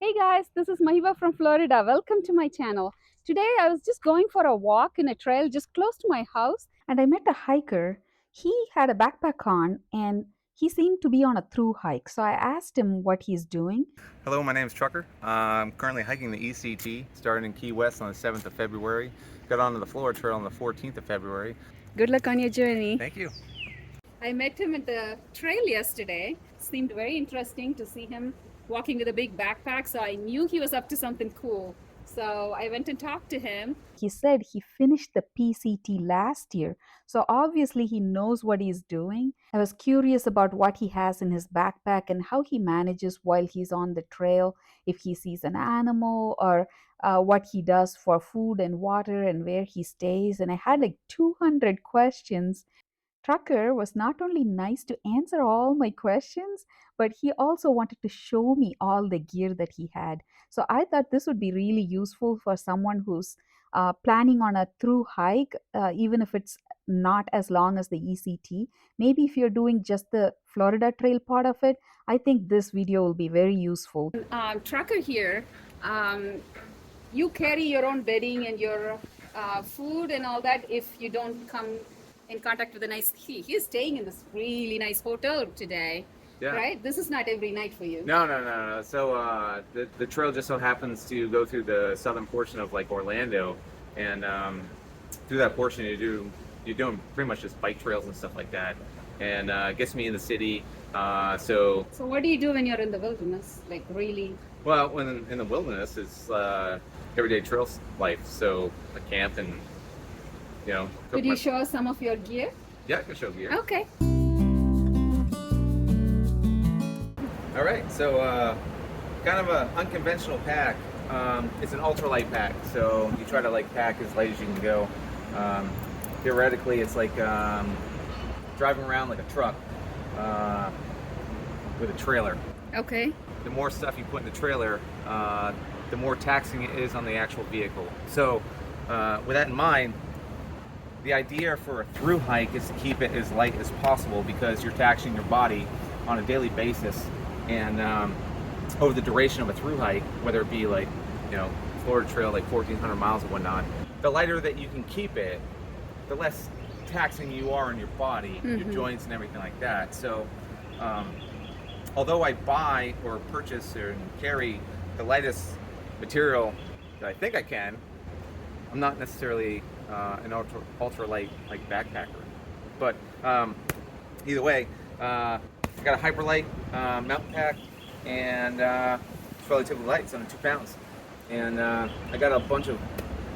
Hey guys, this is Mahiba from Florida. Welcome to my channel. Today I was just going for a walk in a trail just close to my house and I met a hiker. He had a backpack on and he seemed to be on a through hike. So I asked him what he's doing. Hello, my name is Trucker. I'm currently hiking the ECT, starting in Key West on the 7th of February. Got onto the Florida Trail on the 14th of February. Good luck on your journey. Thank you. I met him at the trail yesterday. Seemed very interesting to see him walking with a big backpack, so I knew he was up to something cool. So I went and talked to him. He said he finished the PCT last year, so obviously he knows what he's doing. I was curious about what he has in his backpack and how he manages while he's on the trail, if he sees an animal or what he does for food and water and where he stays. And I had like 200 questions. Trucker was not only nice to answer all my questions, but he also wanted to show me all the gear that he had. So I thought this would be really useful for someone who's planning on a through hike, even if it's not as long as the ECT. Maybe if you're doing just the Florida Trail part of it, I think this video will be very useful. Trucker here, you carry your own bedding and your food and all that if you don't come in contact with a nice he's staying in this really nice hotel today. Yeah. Right, this is not every night for you. No. So the trail just so happens to go through the southern portion of like Orlando, and through that portion you're doing pretty much just bike trails and stuff like that, and it gets me in the city. So what do you do when you're in the wilderness, like really? Well, when in the wilderness, it's everyday trail life. So I camp and Could you show us some of your gear? Yeah, I can show gear. Okay. All right, so kind of an unconventional pack. It's an ultralight pack, so you try to like pack as light as you can go. Theoretically, it's like driving around like a truck with a trailer. Okay. The more stuff you put in the trailer, the more taxing it is on the actual vehicle. So with that in mind, the idea for a through hike is to keep it as light as possible because you're taxing your body on a daily basis, and over the duration of a through hike, whether it be like Florida Trail, like 1,400 miles and whatnot, the lighter that you can keep it, the less taxing you are on your body, your joints and everything like that. So although I buy or purchase or carry the lightest material that I think I can, I'm not necessarily an ultra light like backpacker. But either way, I got a hyperlight mountain pack, and it's relatively light. It's under 2 pounds, and I got a bunch of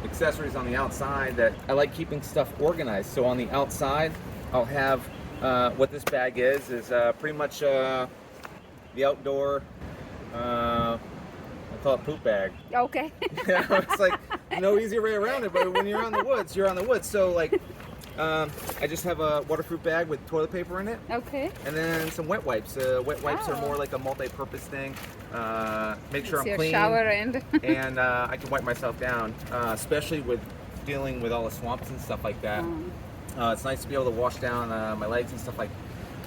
accessories on the outside that I like keeping stuff organized. So on the outside, I'll have what this bag is pretty much the outdoor. I call it poop bag. Okay. It's like no easy way around it, but when you're on the woods, you're on the woods. So like, I just have a waterproof bag with toilet paper in it. Okay. And then some wet wipes. Wet wipes are more like a multi-purpose thing. Make sure I'm clean. Shower end. And I can wipe myself down, especially with dealing with all the swamps and stuff like that. It's nice to be able to wash down my legs and stuff like,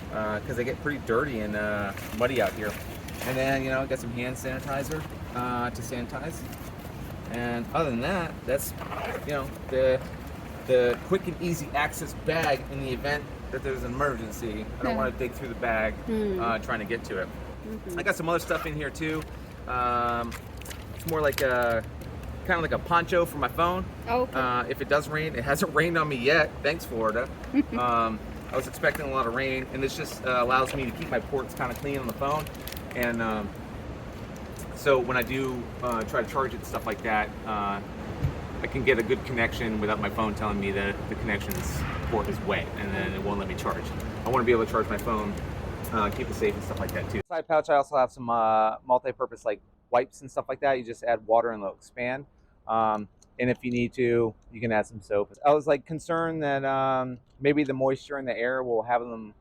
because they get pretty dirty and muddy out here. And then get some hand sanitizer to sanitize. And other than that, that's the quick and easy access bag in the event that there's an emergency. I don't want to dig through the bag trying to get to it. I got some other stuff in here too. It's more like a kind of like a poncho for my phone. Okay. If it does rain, it hasn't rained on me yet. Thanks, Florida. I was expecting a lot of rain, and this just allows me to keep my ports kind of clean on the phone. And so when I do try to charge it and stuff like that, I can get a good connection without my phone telling me that the port is wet, and then it won't let me charge. I want to be able to charge my phone, keep it safe and stuff like that too. Side pouch, I also have some multi-purpose like wipes and stuff like that. You just add water and they'll expand. And if you need to, you can add some soap. I was like concerned that maybe the moisture in the air will have them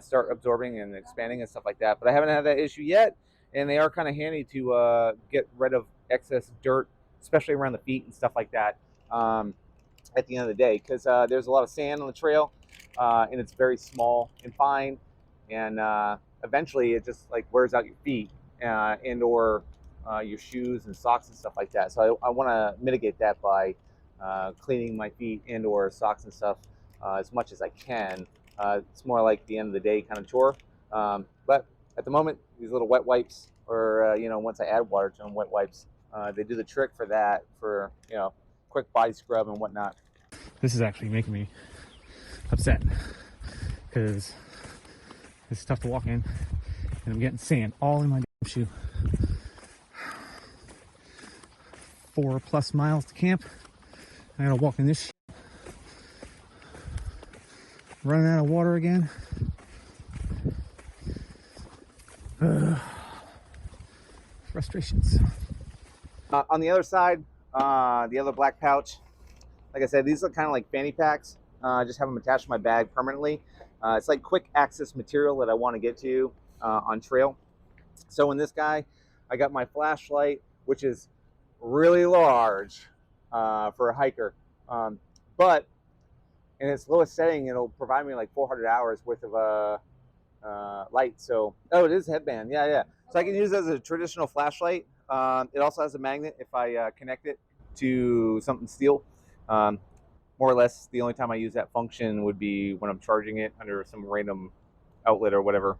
start absorbing and expanding and stuff like that, but I haven't had that issue yet. And they are kind of handy to get rid of excess dirt, especially around the feet and stuff like that at the end of the day, because there's a lot of sand on the trail, and it's very small and fine, and eventually it just like wears out your feet and or your shoes and socks and stuff like that. So I want to mitigate that by cleaning my feet and or socks and stuff as much as I can. It's more like the end of the day kind of chore. But at the moment, these little wet wipes, or once I add water to them, wet wipes, they do the trick for that, for quick body scrub and whatnot. This is actually making me upset because it's tough to walk in, and I'm getting sand all in my shoe. 4+ miles to camp. I gotta walk in this shit. Running out of water again. Frustrations. On the other side, the other black pouch, like I said, these are kind of like fanny packs. I just have them attached to my bag permanently. It's like quick access material that I want to get to on trail. So in this guy, I got my flashlight, which is really large for a hiker. But in its lowest setting, it'll provide me like 400 hours worth of light. So, oh, it is a headband. Yeah. So I can use it as a traditional flashlight. It also has a magnet if I connect it to something steel. More or less, the only time I use that function would be when I'm charging it under some random outlet or whatever,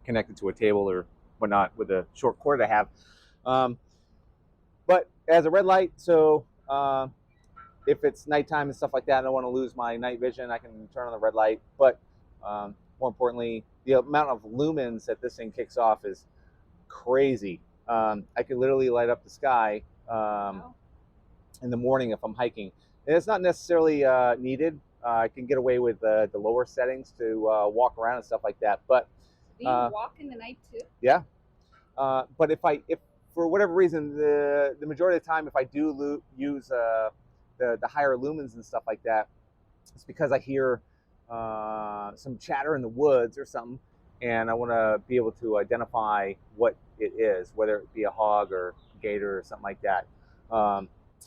connected to a table or whatnot with a short cord I have. But as a red light, so if it's nighttime and stuff like that, I don't want to lose my night vision, I can turn on the red light. But more importantly, the amount of lumens that this thing kicks off is crazy. I could literally light up the sky in the morning if I'm hiking. And it's not necessarily needed. I can get away with the lower settings to walk around and stuff like that. But do you walk in the night too? Yeah. But if for whatever reason, the majority of the time, if I do use the higher lumens and stuff like that, it's because I hear some chatter in the woods or something, and I want to be able to identify what it is, whether it be a hog or gator or something like that.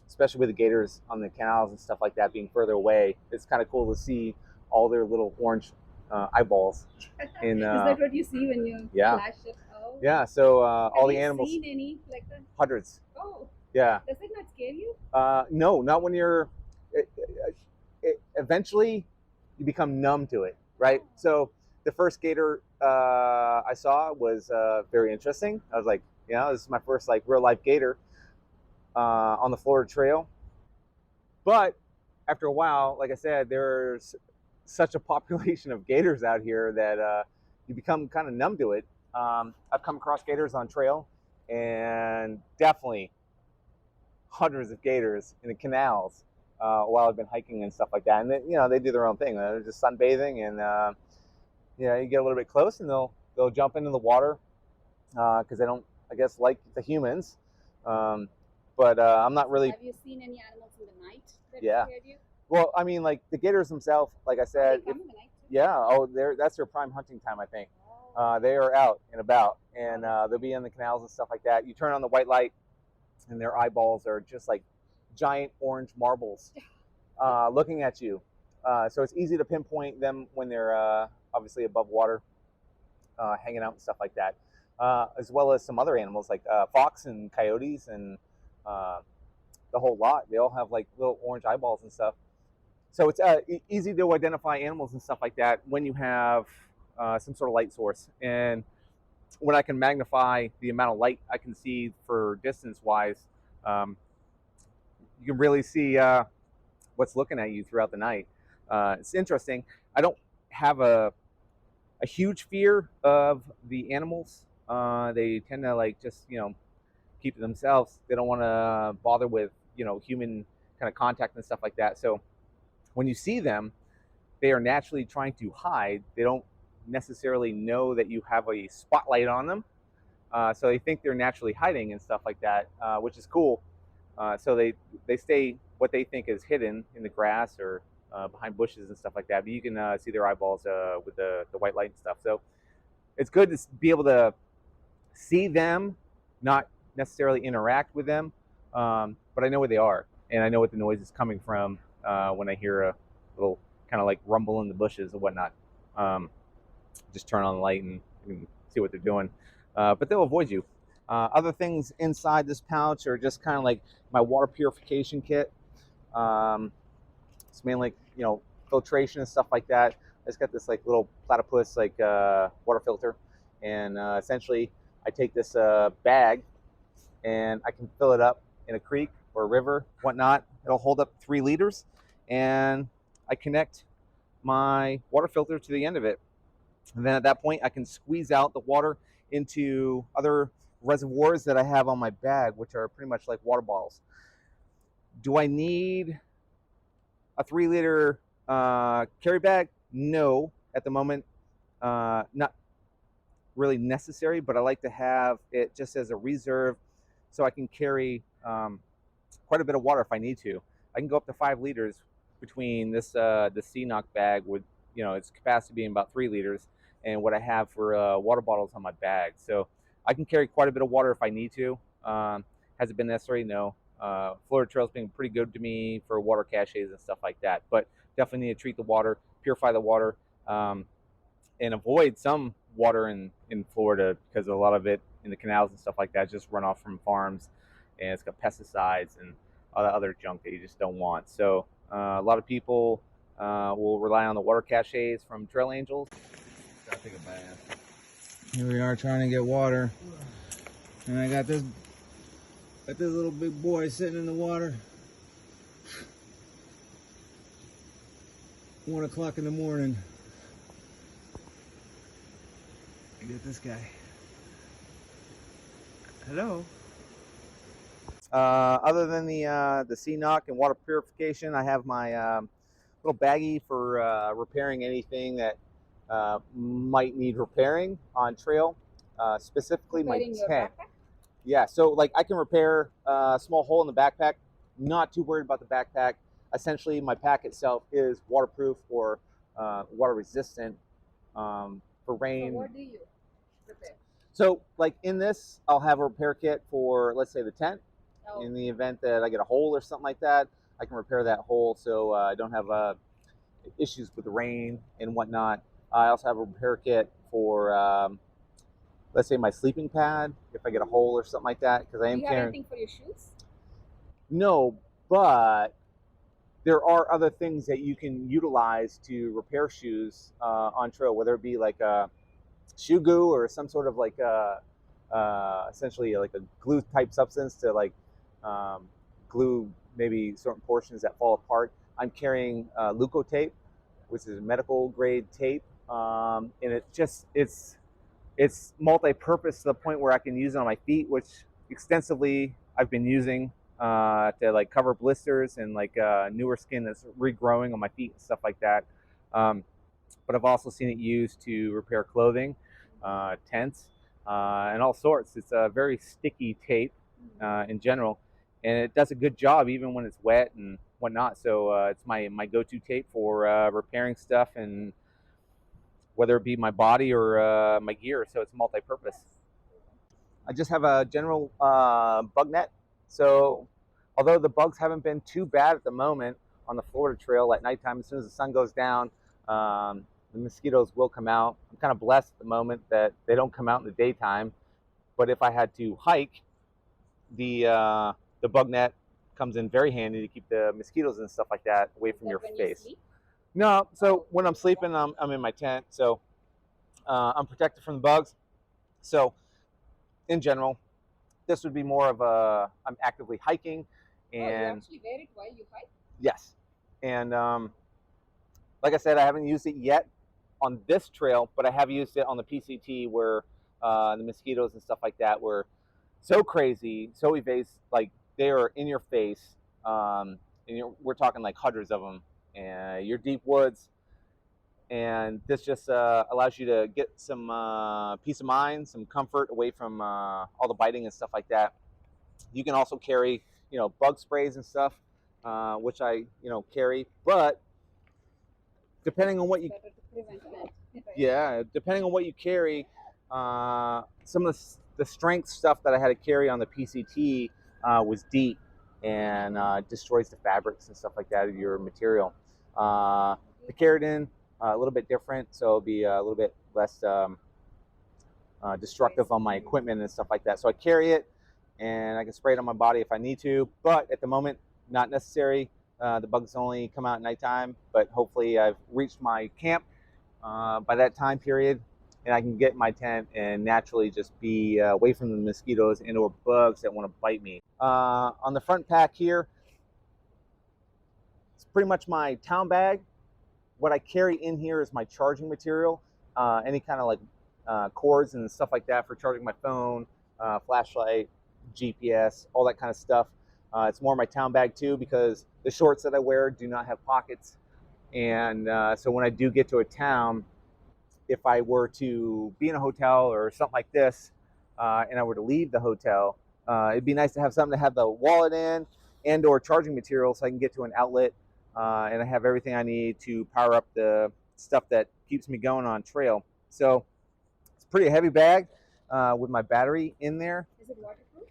Especially with the gators on the canals and stuff like that being further away, it's kind of cool to see all their little orange eyeballs. Is that what you see when you flash it? Oh. Yeah. So all the animals. Have you seen any like that? Hundreds. Oh. Yeah. Does it not scare you? No, not when you're. Eventually, you become numb to it, right? Oh. So the first gator I saw was very interesting. I was like, this is my first like real life gator on the Florida Trail. But after a while, like I said, there's such a population of gators out here that you become kind of numb to it. I've come across gators on trail, and definitely hundreds of gators in the canals while I've been hiking and stuff like that. And they do their own thing. They're just sunbathing, and you get a little bit close, and they'll jump into the water because they don't, I guess, like the humans. But I'm not really. Have you seen any animals in the night that scared you? Well, I mean, like the gators themselves, like I said. They come in the night too? Yeah. Oh, that's their prime hunting time, I think. They are out and about, and they'll be in the canals and stuff like that. You turn on the white light, and their eyeballs are just like giant orange marbles looking at you. So it's easy to pinpoint them when they're obviously above water, hanging out and stuff like that. As well as some other animals like fox and coyotes and the whole lot. They all have like little orange eyeballs and stuff. So it's easy to identify animals and stuff like that when you have some sort of light source. And when I can magnify the amount of light I can see for distance wise, you can really see what's looking at you throughout the night. It's interesting. I don't have a huge fear of the animals. They tend to like just keep to themselves. They don't want to bother with human kind of contact and stuff like that. So when you see them, they are naturally trying to hide. They don't necessarily know that you have a spotlight on them, so they think they're naturally hiding and stuff like that, which is cool. So they stay what they think is hidden in the grass or behind bushes and stuff like that. But you can see their eyeballs with the white light and stuff. So it's good to be able to see them, not necessarily interact with them, but I know where they are, and I know what the noise is coming from when I hear a little kind of like rumble in the bushes and whatnot. Just turn on the light and see what they're doing, but they'll avoid you. Other things inside this pouch are just kind of like my water purification kit. It's mainly, you know, filtration and stuff like that. I just got this like little platypus like water filter, and essentially I take this bag and I can fill it up in a creek or a river, whatnot. It'll hold up 3 liters, and I connect my water filter to the end of it. And then at that point, I can squeeze out the water into other reservoirs that I have on my bag, which are pretty much like water bottles. Do I need a 3-liter carry bag? No, at the moment, not really necessary, but I like to have it just as a reserve so I can carry quite a bit of water if I need to. I can go up to 5 liters between this the CNOC bag with, you know, its capacity being about 3 liters, and what I have for water bottles on my bag. So I can carry quite a bit of water if I need to. Has it been necessary? No. Florida Trail's been pretty good to me for water caches and stuff like that, but definitely need to treat the water, purify the water, and avoid some water in Florida, because a lot of it in the canals and stuff like that just run off from farms, and it's got pesticides and all that other junk that you just don't want. So a lot of people will rely on the water caches from Trail Angels. Gotta take a bath. Here we are trying to get water, and I got this little big boy sitting in the water. 1 o'clock in the morning. I get this guy. Hello. Other than the CNOC and water purification, I have my little baggie for repairing anything that might need repairing on trail, specifically my tent. Yeah, so like I can repair a small hole in the backpack. Not too worried about the backpack. Essentially, my pack itself is waterproof or water resistant for rain. So what do you repair? So like in this, I'll have a repair kit for, let's say, the tent. Oh. In the event that I get a hole or something like that, I can repair that hole so I don't have issues with the rain and whatnot. I also have a repair kit for, let's say, my sleeping pad if I get a hole or something like that, because I am Do you have anything for your shoes? No, but there are other things that you can utilize to repair shoes on trail, whether it be like a shoe glue or some sort of like essentially like a glue type substance to like glue maybe certain portions that fall apart. I'm carrying Leuco tape, which is medical grade tape, and it's multi-purpose to the point where I can use it on my feet, which extensively I've been using to like cover blisters and like newer skin that's regrowing on my feet and stuff like that. But I've also seen it used to repair clothing, tents, and all sorts. It's a very sticky tape in general, and it does a good job even when it's wet and whatnot. So it's my go-to tape for repairing stuff, and whether it be my body or my gear. So it's multi-purpose. I just have a general bug net. So although the bugs haven't been too bad at the moment on the Florida Trail at nighttime, as soon as the sun goes down, the mosquitoes will come out. I'm kind of blessed at the moment that they don't come out in the daytime. But if I had to hike, the bug net comes in very handy to keep the mosquitoes and stuff like that away from your face. No, so when I'm sleeping, I'm in my tent, so I'm protected from the bugs. So in general, this would be more of I'm actively hiking, and you actually wear it while you hike? Yes, and like I said, I haven't used it yet on this trail, but I have used it on the PCT where the mosquitoes and stuff like that were so crazy, so evasive, like they are in your face, and we're talking like hundreds of them. And you're deep woods, and this just allows you to get some peace of mind, some comfort away from all the biting and stuff like that. You can also carry, bug sprays and stuff, which I, carry. But depending on what you, depending on what you carry, some of the strength stuff that I had to carry on the PCT was deep and destroys the fabrics and stuff like that of your material. The keratin, a little bit different, so it'll be a little bit less destructive on my equipment and stuff like that. So I carry it, and I can spray it on my body if I need to, but at the moment, not necessary. The bugs only come out at nighttime, but hopefully I've reached my camp by that time period, and I can get in my tent and naturally just be away from the mosquitoes and or bugs that want to bite me. On the front pack here, it's pretty much my town bag. What I carry in here is my charging material, any kind of like cords and stuff like that for charging my phone, flashlight, GPS, all that kind of stuff. It's more my town bag too, because the shorts that I wear do not have pockets. And so when I do get to a town, if I were to be in a hotel or something like this, and I were to leave the hotel, it'd be nice to have something to have the wallet in and or charging material so I can get to an outlet, and I have everything I need to power up the stuff that keeps me going on trail. So it's a pretty heavy bag with my battery in there. Is it waterproof?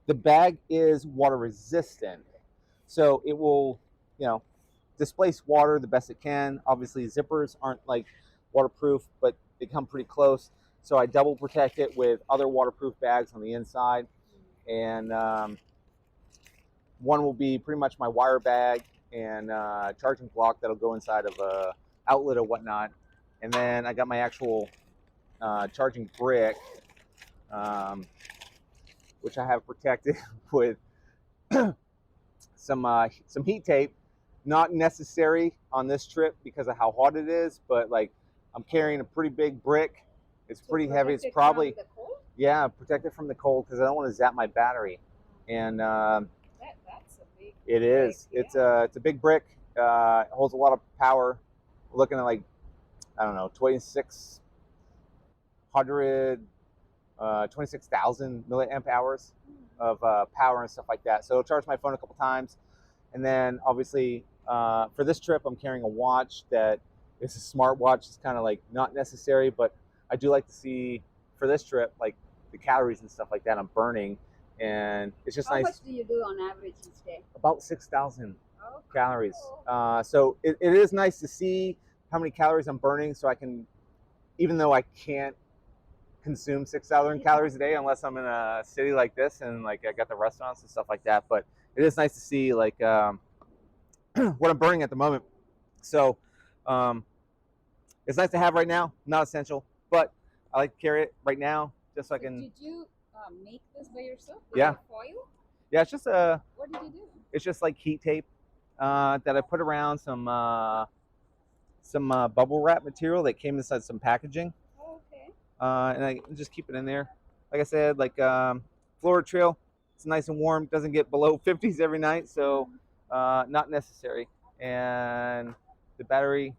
The bag is water resistant, so it will, displace water the best it can. Obviously, zippers aren't like waterproof, but they come pretty close. So I double protect it with other waterproof bags on the inside, and one will be pretty much my wire bag and charging block that'll go inside of a outlet or whatnot, and then I got my actual charging brick, which I have protected with some heat tape. Not necessary on this trip because of how hot it is, but like I'm carrying a pretty big brick. It's pretty heavy. It's probably, yeah, protected from the cold because I don't want to zap my battery. And that's a big it is. brick, It's a big brick. It holds a lot of power. We're looking at like, I don't know, 26,000 milliamp hours of power and stuff like that. So it'll charge my phone a couple times. And then obviously for this trip, I'm carrying a watch that is a smart watch. It's kind of like not necessary, but I do like to see for this trip, like the calories and stuff like that I'm burning. And it's just nice. How much do you do on average each day? About 6,000 calories. Cool. So it is nice to see how many calories I'm burning, so I can, even though I can't consume 6,000 calories a day unless I'm in a city like this and like I got the restaurants and stuff like that, but it is nice to see like what I'm burning at the moment. So it's nice to have right now. Not essential, but I like to carry it right now just so I can. Did you make this by yourself? Yeah. Foil? Yeah, it's just What did you do? it's just like heat tape that I put around some bubble wrap material that came inside some packaging. Oh, okay. And I just keep it in there. Like I said, like Florida Trail, it's nice and warm. Doesn't get below 50s every night, so not necessary. And the battery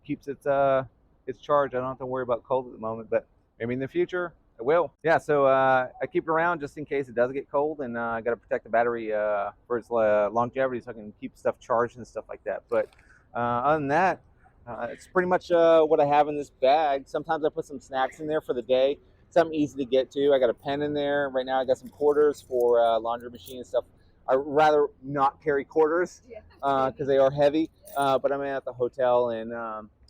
keeps its charge. I don't have to worry about cold at the moment, but maybe in the future I will. Yeah, so I keep it around just in case it does get cold, and I got to protect the battery for its longevity, so I can keep stuff charged and stuff like that. But other than that, it's pretty much what I have in this bag. Sometimes I put some snacks in there for the day, something easy to get to. I got a pen in there. Right now I got some quarters for laundry machine and stuff. I'd rather not carry quarters because they are heavy, but I'm at the hotel, and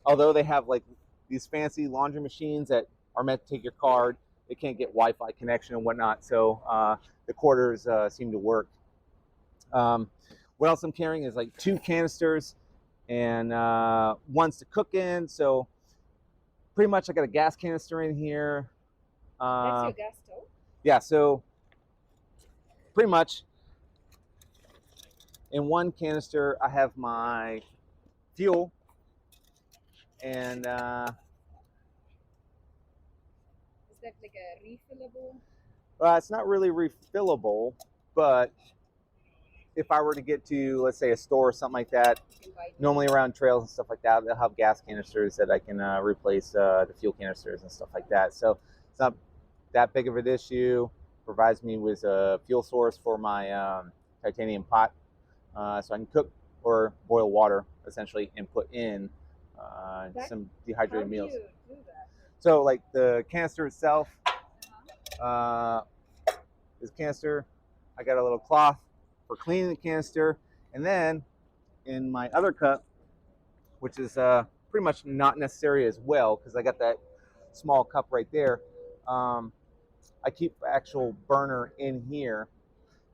although they have like these fancy laundry machines that are meant to take your card, they can't get Wi-Fi connection and whatnot, so the quarters seem to work. What else I'm carrying is like 2 canisters and one's to cook in, so pretty much I got a gas canister in here. That's your gas stove? Yeah, so pretty much in one canister I have my fuel, and Is that like a refillable? it's not really refillable, but if I were to get to, let's say, a store or something like that, normally around trails and stuff like that, they'll have gas canisters that I can replace the fuel canisters and stuff like that. So it's not that big of an issue. Provides me with a fuel source for my titanium pot, so I can cook or boil water essentially and put in some dehydrated meals. How do you do that? So like the canister itself, this canister, I got a little cloth for cleaning the canister, and then in my other cup, which is pretty much not necessary as well because I got that small cup right there, I keep actual burner in here,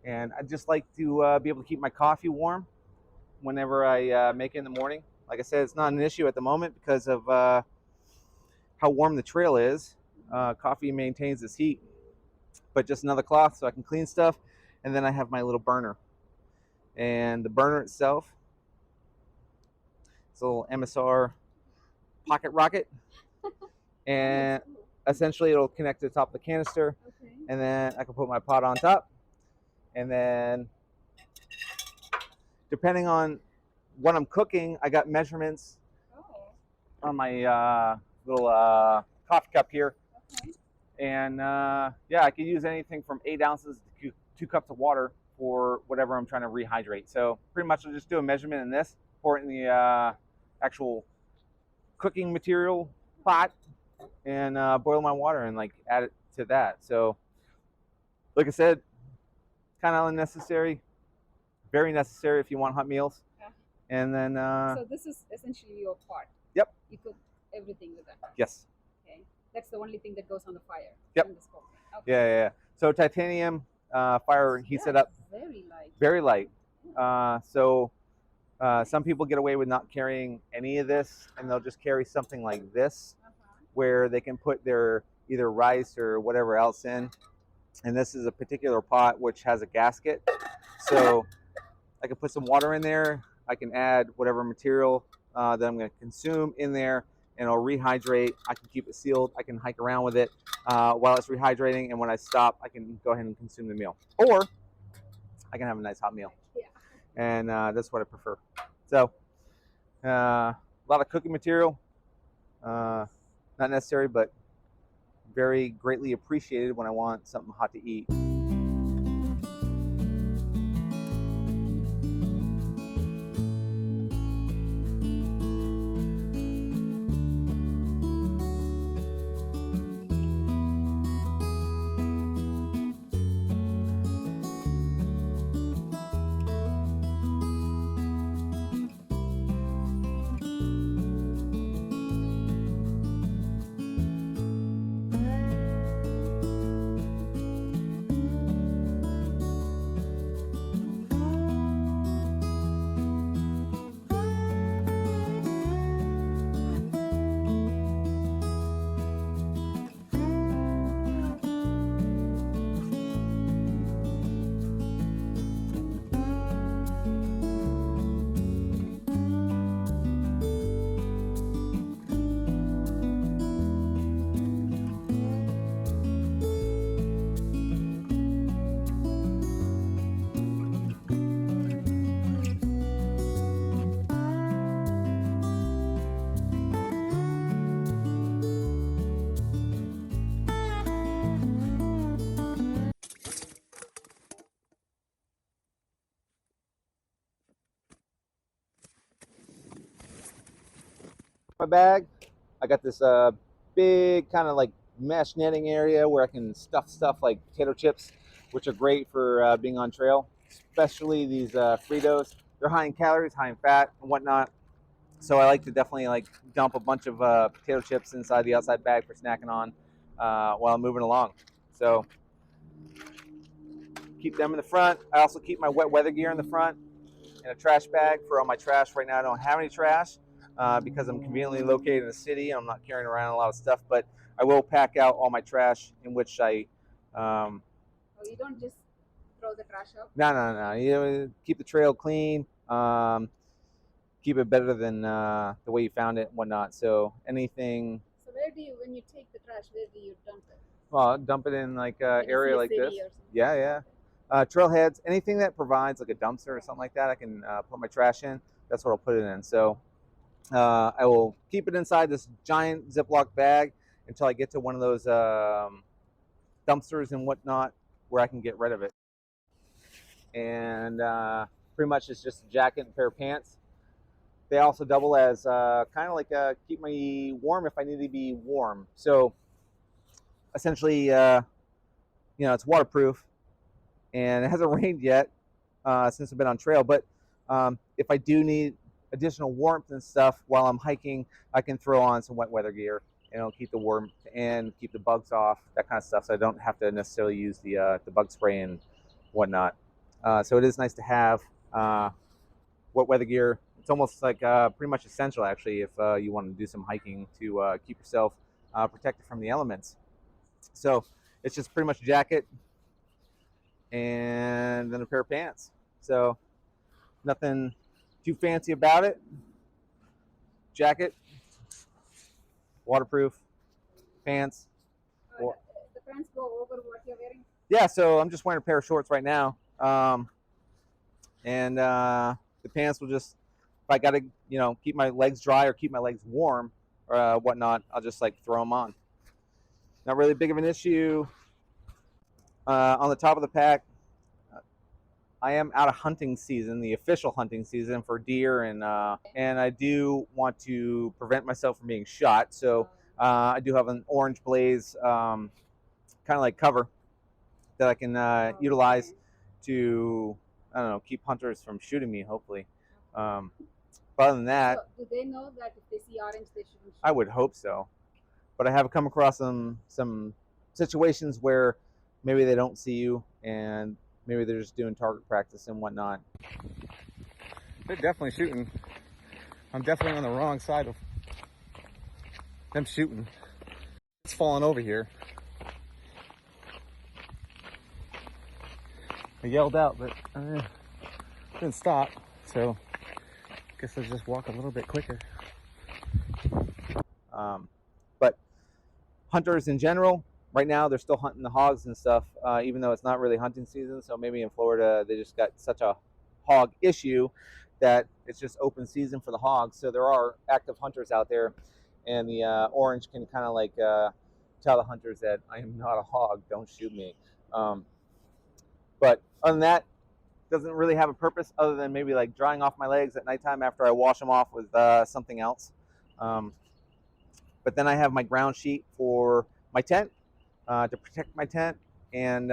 and I just like to be able to keep my coffee warm whenever I make it in the morning. Like I said, it's not an issue at the moment because of how warm the trail is. Coffee maintains its heat, but just another cloth so I can clean stuff. And then I have my little burner, and the burner itself, it's a little MSR pocket rocket, and essentially it'll connect to the top of the canister, and then I can put my pot on top, and then depending on what I'm cooking, I got measurements on my little coffee cup here. And yeah, I could use anything from 8 ounces to 2 cups of water for whatever I'm trying to rehydrate. So pretty much I'll just do a measurement in this, pour it in the actual cooking material pot, and boil my water and like add it to that. So like I said, kind of unnecessary, very necessary if you want hot meals. Yeah. And then so this is essentially your pot. Yep. You cook everything with that. Yes. Okay. That's the only thing that goes on the fire. Yep. In this pot. Okay. Yeah. So titanium fire heats it up. Very light. Very light. So some people get away with not carrying any of this, and they'll just carry something like this, where they can put their either rice or whatever else in. And this is a particular pot which has a gasket, so I can put some water in there. I can add whatever material that I'm going to consume in there, and it'll rehydrate. I can keep it sealed. I can hike around with it while it's rehydrating, and when I stop, I can go ahead and consume the meal, or I can have a nice hot meal. Yeah. And that's what I prefer. So a lot of cooking material, not necessary, but very greatly appreciated when I want something hot to eat. My bag, I got this big kind of like mesh netting area where I can stuff stuff like potato chips, which are great for being on trail, especially these Fritos. They're high in calories, high in fat and whatnot, so I like to definitely like dump a bunch of potato chips inside the outside bag for snacking on while I'm moving along. So keep them in the front. I also keep my wet weather gear in the front, and a trash bag for all my trash. Right now I don't have any trash because I'm conveniently located in the city. I'm not carrying around a lot of stuff, but I will pack out all my trash, in which I Oh, you don't just throw the trash out? no. You know, keep the trail clean, keep it better than the way you found it and whatnot. So anything. So where do you, when you take the trash, where do you dump it? Well, dump it in like an Like area a like city this. or something? Yeah. Trailheads, anything that provides like a dumpster or something like that, I can put my trash in. That's what I'll put it in. So I will keep it inside this giant Ziploc bag until I get to one of those dumpsters and whatnot where I can get rid of it. And pretty much it's just a jacket and a pair of pants. They also double as kind of like keep me warm if I need to be warm. So essentially, it's waterproof, and it hasn't rained yet since I've been on trail. But if I do need additional warmth and stuff while I'm hiking, I can throw on some wet weather gear and it'll keep the warmth and keep the bugs off, that kind of stuff. So I don't have to necessarily use the bug spray and whatnot. So it is nice to have wet weather gear. It's almost like pretty much essential, actually, if you want to do some hiking to keep yourself protected from the elements. So it's just pretty much a jacket and then a pair of pants. So nothing too fancy about it. Jacket, waterproof, pants. The pants go over what you're wearing? Yeah, so I'm just wearing a pair of shorts right now. And the pants will just, if I got to, keep my legs dry or keep my legs warm or whatnot, I'll just like throw them on. Not really big of an issue. On the top of the pack, I am out of hunting season, the official hunting season for deer, and I do want to prevent myself from being shot. So I do have an orange blaze kind of like cover that I can utilize to, I don't know, keep hunters from shooting me, hopefully. But other than that, So do they know that if they see orange, they shouldn't shoot? I would hope so. But I have come across some situations where maybe they don't see you and maybe they're just doing target practice and whatnot. They're definitely shooting. I'm definitely on the wrong side of them shooting. It's falling over here. I yelled out, but didn't stop. So I guess I'll just walk a little bit quicker. But hunters in general, right now they're still hunting the hogs and stuff, even though it's not really hunting season. So maybe in Florida they just got such a hog issue that it's just open season for the hogs. So there are active hunters out there, and the orange can kind of like tell the hunters that I am not a hog, don't shoot me. But other than that, doesn't really have a purpose other than maybe like drying off my legs at nighttime after I wash them off with something else. But then I have my ground sheet for my tent to protect my tent, and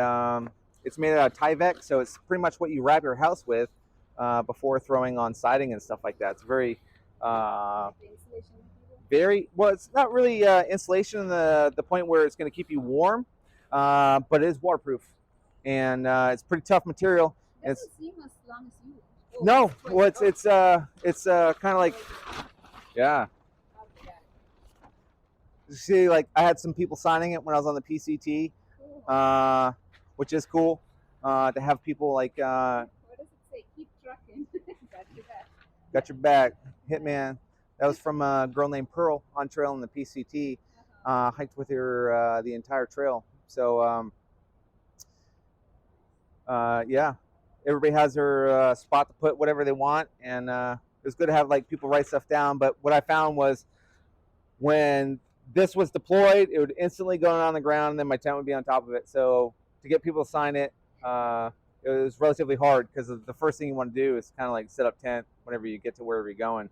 it's made out of Tyvek, so it's pretty much what you wrap your house with before throwing on siding and stuff like that. It's very well, it's not really insulation in the point where it's going to keep you warm, but it is waterproof, and it's pretty tough material. It doesn't seem as long as you. Oh, No, well, it's kind of like, yeah. You see, like I had some people signing it when I was on the PCT, which is cool to have people like. What does it say? Keep trucking. Got your back. Got your back, Hitman. That was from a girl named Pearl on trail in the PCT. Hiked with her the entire trail. So yeah, everybody has their spot to put whatever they want, and it was good to have like people write stuff down. But what I found was when this was deployed, it would instantly go on the ground, and then my tent would be on top of it. So to get people to sign it, it was relatively hard because the first thing you want to do is kind of like set up tent whenever you get to wherever you're going.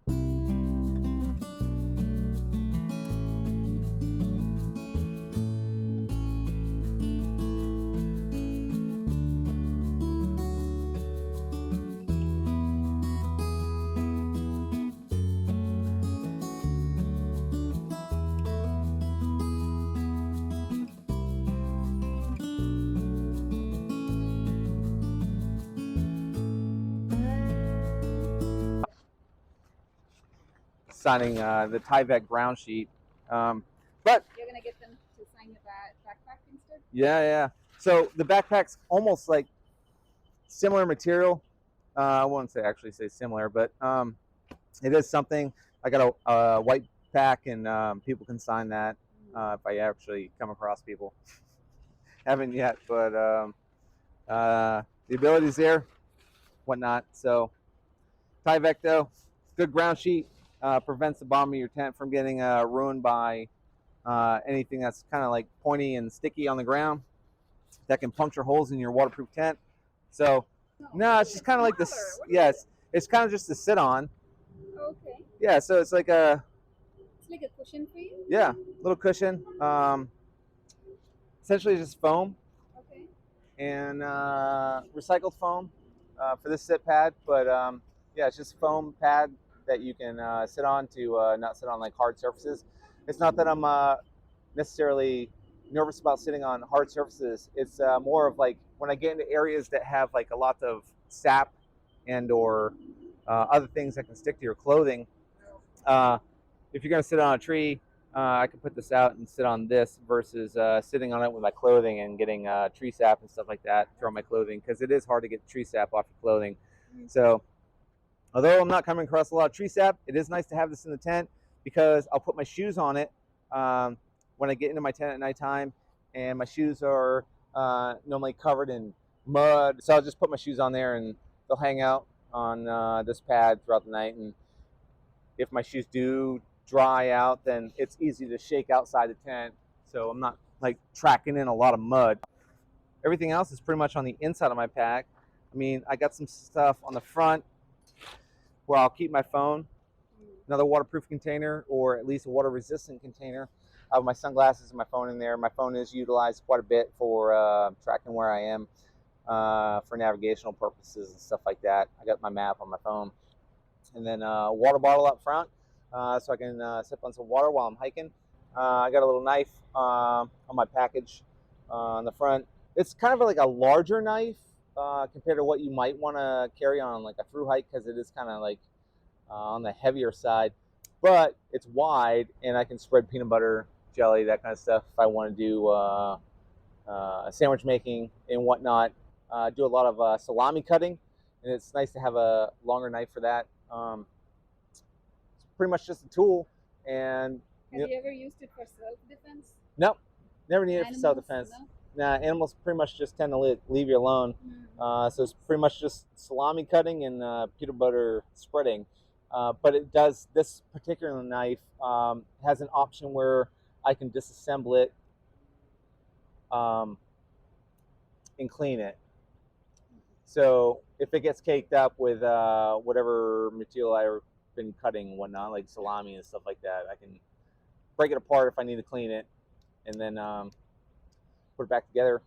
Signing the Tyvek ground sheet, but You're gonna get them to sign your backpack instead? yeah. So the backpack's almost like similar material. I won't say similar, but it is something. I got a white pack, and people can sign that if I actually come across people. Haven't yet, but the ability's there, whatnot. So Tyvek though, good ground sheet. Prevents the bottom of your tent from getting ruined by anything that's kind of like pointy and sticky on the ground that can puncture holes in your waterproof tent. So no, it's just kind of like this. Yes, it's kind of just to sit on. Okay. Yeah, so it's like a. It's like a cushion for you? Yeah, little cushion. Essentially just foam. Okay. And recycled foam for this sit pad, but yeah, it's just foam pad that you can sit on to not sit on like hard surfaces. It's not that I'm necessarily nervous about sitting on hard surfaces. It's more of like when I get into areas that have like a lot of sap and or other things that can stick to your clothing. If you're gonna sit on a tree, I can put this out and sit on this versus sitting on it with my clothing and getting tree sap and stuff like that through my clothing, because it is hard to get tree sap off your clothing. So although I'm not coming across a lot of tree sap, it is nice to have this in the tent because I'll put my shoes on it when I get into my tent at nighttime, and my shoes are normally covered in mud. So I'll just put my shoes on there and they'll hang out on this pad throughout the night. And if my shoes do dry out, then it's easy to shake outside the tent. So I'm not like tracking in a lot of mud. Everything else is pretty much on the inside of my pack. I mean, I got some stuff on the front where I'll keep my phone, another waterproof container, or at least a water resistant container. I have my sunglasses and my phone in there. My phone is utilized quite a bit for tracking where I am for navigational purposes and stuff like that. I got my map on my phone. And then a water bottle up front so I can sip on some water while I'm hiking. I got a little knife on my package on the front. It's kind of like a larger knife compared to what you might want to carry on like a thru hike, because it is kind of like on the heavier side, but it's wide and I can spread peanut butter, jelly, that kind of stuff if I want to do sandwich making and whatnot. Do a lot of salami cutting, and it's nice to have a longer knife for that. It's pretty much just a tool. And have you ever used it for self-defense? Nope, never needed it for self-defense. No? Nah, animals pretty much just tend to leave you alone. So it's pretty much just salami cutting and peanut butter spreading. But it does, this particular knife has an option where I can disassemble it and clean it. So if it gets caked up with whatever material I've been cutting and whatnot, like salami and stuff like that, I can break it apart if I need to clean it, and then put it back together,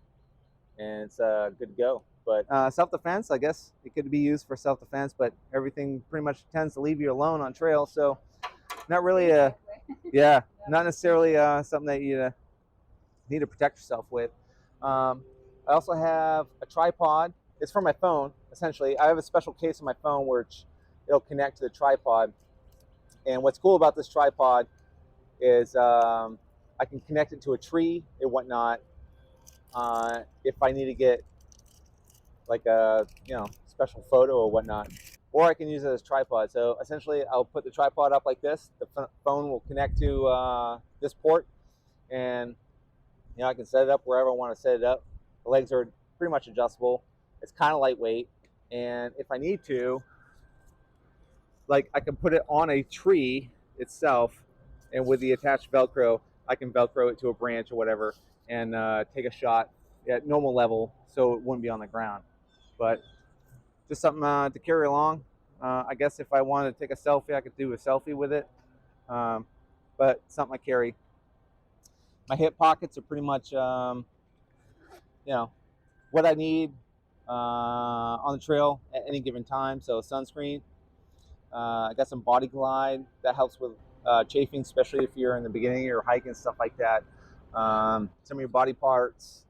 and it's good to go. But self-defense, I guess it could be used for self-defense, but everything pretty much tends to leave you alone on trail, so not really not necessarily something that you need to protect yourself with. I also have a tripod. It's for my phone, essentially. I have a special case on my phone where it'll connect to the tripod. And what's cool about this tripod is I can connect it to a tree and whatnot if I need to get like a special photo or whatnot. Or I can use it as a tripod. So essentially, I'll put the tripod up like this. The phone will connect to this port, and I can set it up wherever I want to set it up. The legs are pretty much adjustable. It's kind of lightweight, and if I need to, like, I can put it on a tree itself, and with the attached Velcro, I can Velcro it to a branch or whatever, and take a shot at normal level so it wouldn't be on the ground. But just something to carry along. I guess if I wanted to take a selfie, I could do a selfie with it, but something I carry. My hip pockets are pretty much, what I need on the trail at any given time. So sunscreen. I got some Body Glide that helps with chafing, especially if you're in the beginning of your hike and stuff like that. Some of your body parts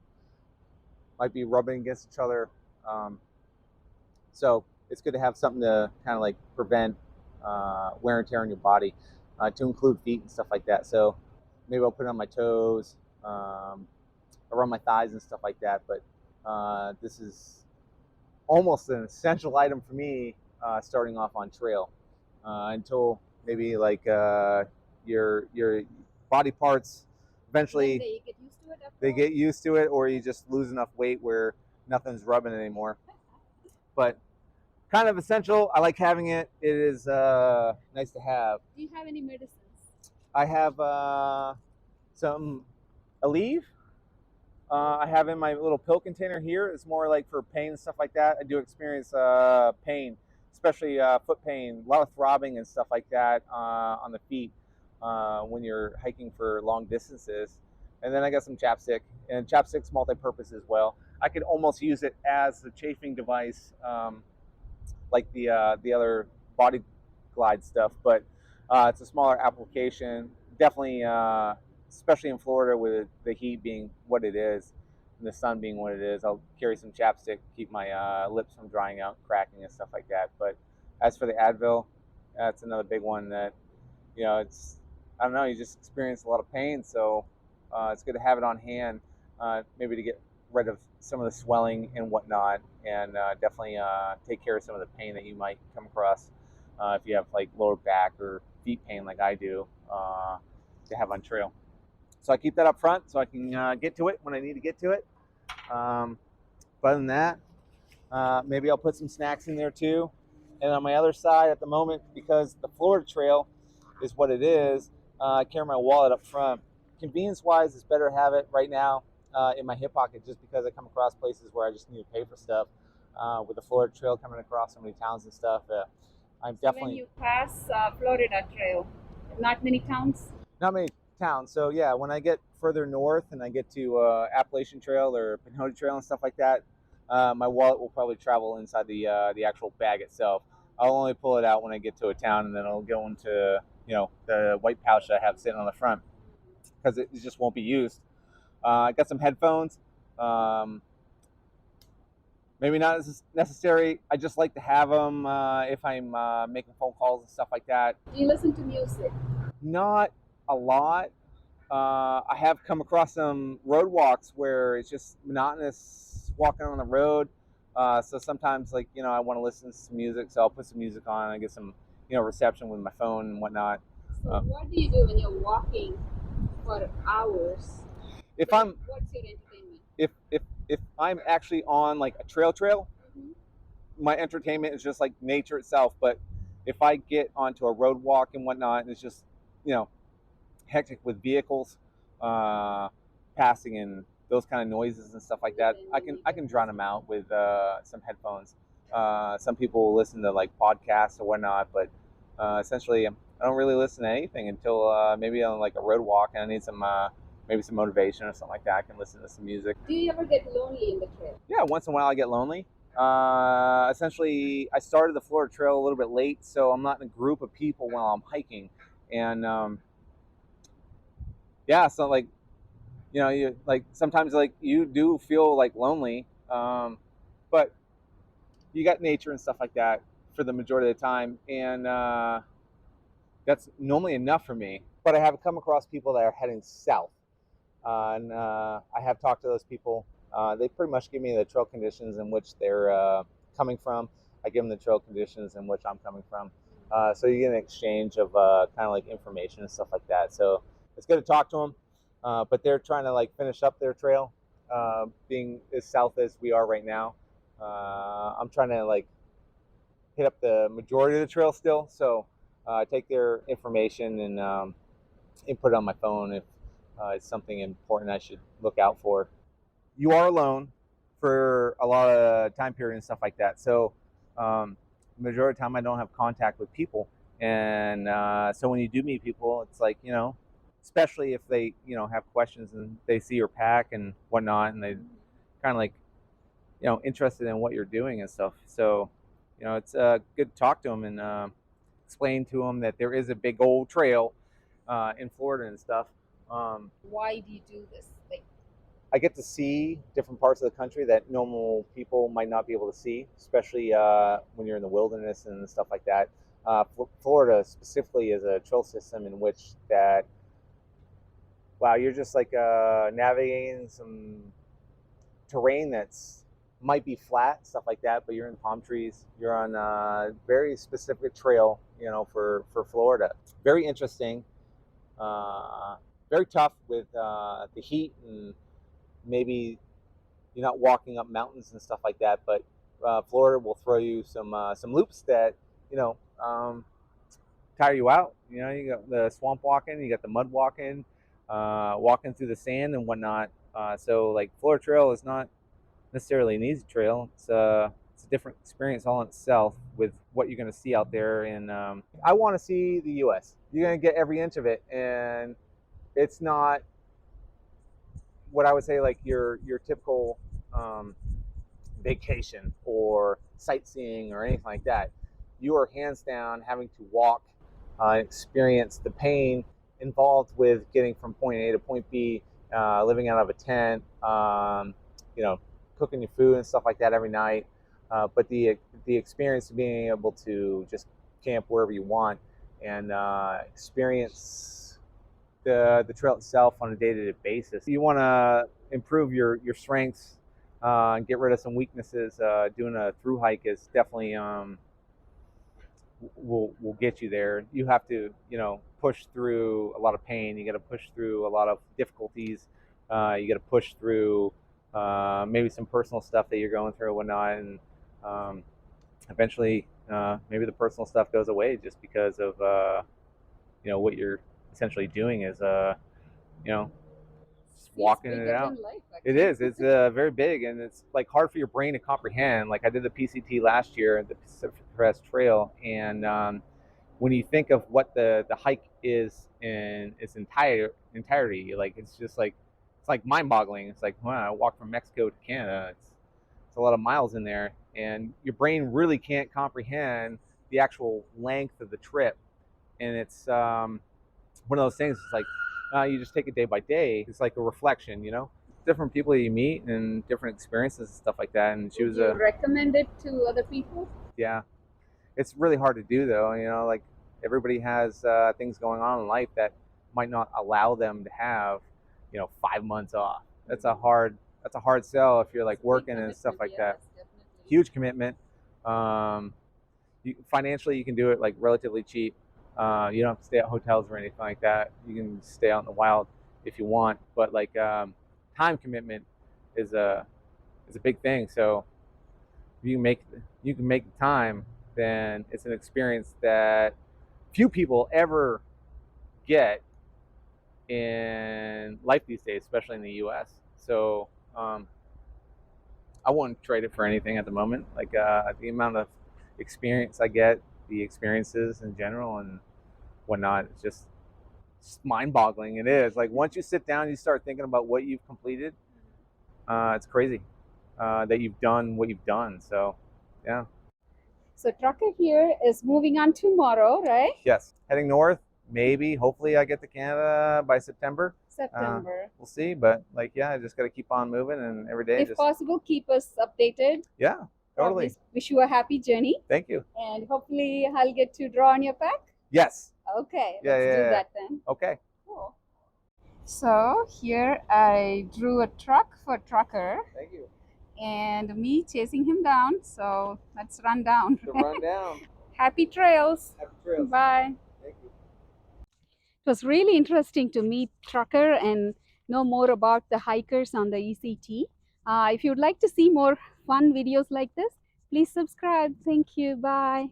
might be rubbing against each other. So it's good to have something to kind of like prevent wear and tear on your body, to include feet and stuff like that. So maybe I'll put it on my toes, around my thighs and stuff like that. But this is almost an essential item for me starting off on trail until maybe like your body parts eventually they get used to it, or you just lose enough weight where nothing's rubbing anymore. But kind of essential. I like having it. It is nice to have. Do you have any medicines? I have some Aleve. I have in my little pill container here. It's more like for pain and stuff like that. I do experience pain, especially foot pain, a lot of throbbing and stuff like that on the feet when you're hiking for long distances. And then I got some chapstick, and chapstick's multi-purpose as well. I could almost use it as a chafing device, like the other Body Glide stuff, but it's a smaller application, definitely, especially in Florida with the heat being what it is and the sun being what it is, I'll carry some chapstick, keep my lips from drying out, cracking and stuff like that. But as for the Advil, that's another big one that, it's, I don't know, you just experience a lot of pain. So it's good to have it on hand, maybe to get rid of some of the swelling and whatnot, and definitely take care of some of the pain that you might come across if you have like lower back or feet pain like I do to have on trail. So I keep that up front so I can get to it when I need to get to it. But other than that, maybe I'll put some snacks in there too. And on my other side at the moment, because the Florida trail is what it is, I carry my wallet up front. Convenience-wise, it's better to have it right now in my hip pocket, just because I come across places where I just need to pay for stuff. With the Florida trail coming across so many towns and stuff, I'm definitely... When you pass Florida trail, not many towns? Not many towns. So yeah, when I get further north and I get to Appalachian Trail or Pinhoti Trail and stuff like that, my wallet will probably travel inside the actual bag itself. I'll only pull it out when I get to a town, and then I'll go into the white pouch that I have sitting on the front, because it just won't be used. I got some headphones. Maybe not as necessary. I just like to have them if I'm making phone calls and stuff like that. Do you listen to music? Not a lot. I have come across some road walks where it's just monotonous walking on the road. So sometimes, like, I want to listen to some music, so I'll put some music on and get some, reception with my phone and whatnot. So what do you do when you're walking for hours? What's your entertainment? If I'm actually on like a trail, mm-hmm. My entertainment is just like nature itself. But if I get onto a road walk and whatnot, and it's just, hectic with vehicles passing and those kind of noises and stuff like that, I can drown them out with some headphones. Some people will listen to like podcasts or whatnot, but essentially I don't really listen to anything until maybe on like a road walk and I need some maybe some motivation or something like that. I can listen to some music. Do you ever get lonely in the trail? Yeah, once in a while I get lonely. Essentially, I started the Florida Trail a little bit late, so I'm not in a group of people while I'm hiking. And yeah, so like, you like sometimes like you do feel like lonely, but you got nature and stuff like that for the majority of the time, and that's normally enough for me. But I have come across people that are heading south, and I have talked to those people. They pretty much give me the trail conditions in which they're coming from. I give them the trail conditions in which I'm coming from. So you get an exchange of kind of like information and stuff like that. So it's good to talk to them, but they're trying to like finish up their trail, being as south as we are right now. I'm trying to like hit up the majority of the trail still. So I take their information and input it on my phone if it's something important I should look out for. You are alone for a lot of time period and stuff like that. So majority of the time I don't have contact with people. And so when you do meet people, it's like, especially if they, have questions and they see your pack and whatnot, and they kind of like, interested in what you're doing and stuff. So, it's good to talk to them and explain to them that there is a big old trail in Florida and stuff. Why do you do this thing? I get to see different parts of the country that normal people might not be able to see, especially when you're in the wilderness and stuff like that. Florida specifically is a trail system in which that, wow, you're just like navigating some terrain that's might be flat, stuff like that, but you're in palm trees. You're on a very specific trail, for Florida. Very interesting. Very tough with the heat, and maybe you're not walking up mountains and stuff like that, but Florida will throw you some loops that tire you out. You got the swamp walking, you got the mud walking, walking through the sand and whatnot. So like Florida Trail is not necessarily an easy trail. It's a different experience all in itself with what you're going to see out there. And I want to see the U.S. You're going to get every inch of it, and it's not what I would say like your typical vacation or sightseeing or anything like that. You are hands down having to walk, experience the pain involved with getting from point A to point B, living out of a tent, you know, cooking your food and stuff like that every night. But the experience of being able to just camp wherever you want and experience the trail itself on a day-to-day basis. You want to improve your strengths and get rid of some weaknesses. Doing a through hike is definitely will get you there. You have to, you know, push through a lot of pain. You got to push through a lot of difficulties. You got to push through maybe some personal stuff that you're going through and whatnot, and eventually maybe the personal stuff goes away just because of you know, what you're essentially doing is you know, just walking it out. Life, it is. It's very big, and it's like hard for your brain to comprehend. Like I did the PCT last year, the Pacific Crest Trail, and when you think of what the hike is in its entirety, like it's just like it's like mind-boggling. It's like, wow, I walked from Mexico to Canada. It's a lot of miles in there, and your brain really can't comprehend the actual length of the trip. And it's one of those things. It's like you just take it day by day. It's like a reflection, you know, different people you meet and different experiences and stuff like that. And she was recommend it to other people? Yeah, it's really hard to do though. You know, like everybody has things going on in life that might not allow them to have, you know, 5 months off. That's a hard sell if you're like working and stuff like that. Definitely. Huge commitment. Financially, you can do it like relatively cheap. You don't have to stay at hotels or anything like that. You can stay out in the wild if you want, but like time commitment is a big thing. So if you can make the time, then it's an experience that few people ever get in life these days, especially in the U.S. So I wouldn't trade it for anything at the moment. Like the amount of experience I get, the experiences in general and whatnot, it's just mind-boggling. It is. Like once you sit down, you start thinking about what you've completed. It's crazy that you've done what you've done. So, yeah. So trucker here is moving on tomorrow, right? Yes, heading north. Maybe, hopefully, I get to Canada by September. September. We'll see, but like, yeah, I just got to keep on moving, and every day, If possible, keep us updated. Yeah, totally. Wish you a happy journey. Thank you. And hopefully, I'll get to draw on your pack. Yes. Okay, Yeah, let's yeah, do yeah. that then. Okay. Cool. So here I drew a truck for trucker. Thank you. And me chasing him down. So let's run down. To run down. Happy trails. Happy trails. Bye. Thank you. It was really interesting to meet Trucker and know more about the hikers on the ECT. If you'd like to see more fun videos like this, please subscribe. Thank you. Bye.